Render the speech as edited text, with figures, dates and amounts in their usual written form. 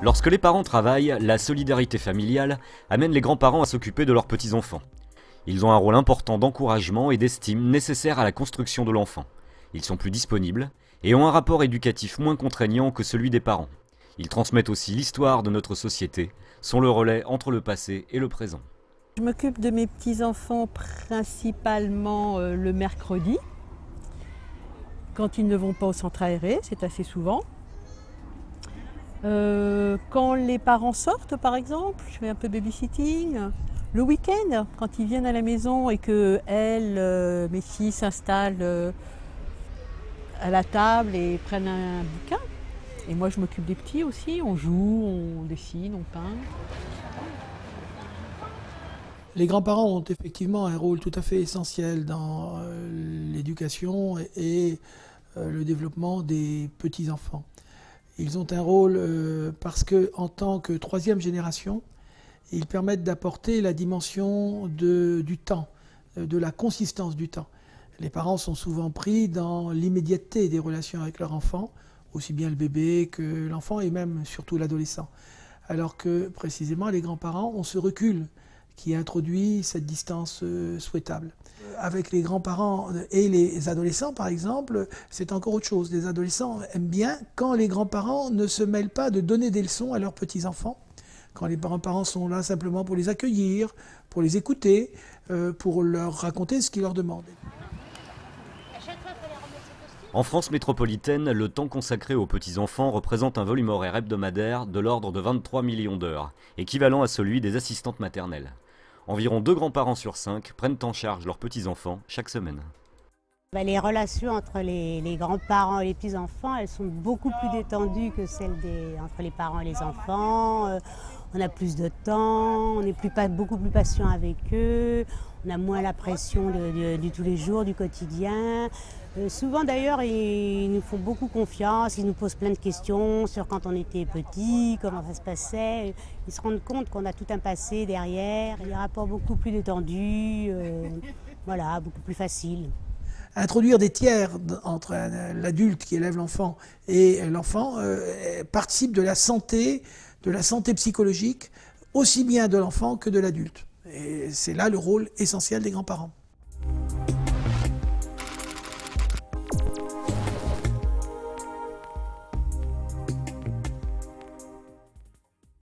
Lorsque les parents travaillent, la solidarité familiale amène les grands-parents à s'occuper de leurs petits-enfants. Ils ont un rôle important d'encouragement et d'estime nécessaire à la construction de l'enfant. Ils sont plus disponibles et ont un rapport éducatif moins contraignant que celui des parents. Ils transmettent aussi l'histoire de notre société, sont le relais entre le passé et le présent. Je m'occupe de mes petits-enfants principalement le mercredi, quand ils ne vont pas au centre aéré, c'est assez souvent. Quand les parents sortent par exemple, je fais un peu babysitting. Le week-end, quand ils viennent à la maison et que mes filles s'installent à la table et prennent un bouquin. Et moi je m'occupe des petits aussi, on joue, on dessine, on peint. Les grands-parents ont effectivement un rôle tout à fait essentiel dans l'éducation et le développement des petits-enfants. Ils ont un rôle parce qu'en tant que troisième génération, ils permettent d'apporter la dimension du temps, de la consistance du temps. Les parents sont souvent pris dans l'immédiateté des relations avec leur enfant, aussi bien le bébé que l'enfant et même surtout l'adolescent. Alors que précisément les grands-parents ont ce recul qui introduit cette distance souhaitable. Avec les grands-parents et les adolescents, par exemple, c'est encore autre chose. Les adolescents aiment bien quand les grands-parents ne se mêlent pas de donner des leçons à leurs petits-enfants, quand les grands-parents sont là simplement pour les accueillir, pour les écouter, pour leur raconter ce qu'ils leur demandent. En France métropolitaine, le temps consacré aux petits-enfants représente un volume horaire hebdomadaire de l'ordre de 23 millions d'heures, équivalent à celui des assistantes maternelles. Environ 2 grands-parents sur 5 prennent en charge leurs petits-enfants chaque semaine. Les relations entre les grands-parents et les petits-enfants, elles sont beaucoup plus détendues que celles entre les parents et les enfants. On a plus de temps, on est beaucoup plus patient avec eux, on a moins la pression du tous les jours, du quotidien. Souvent d'ailleurs, ils nous font beaucoup confiance, ils nous posent plein de questions sur quand on était petit, comment ça se passait. Ils se rendent compte qu'on a tout un passé derrière, des rapports beaucoup plus détendus, voilà, beaucoup plus faciles. Introduire des tiers entre l'adulte qui élève l'enfant et l'enfant participe de la santé psychologique, aussi bien de l'enfant que de l'adulte. Et c'est là le rôle essentiel des grands-parents.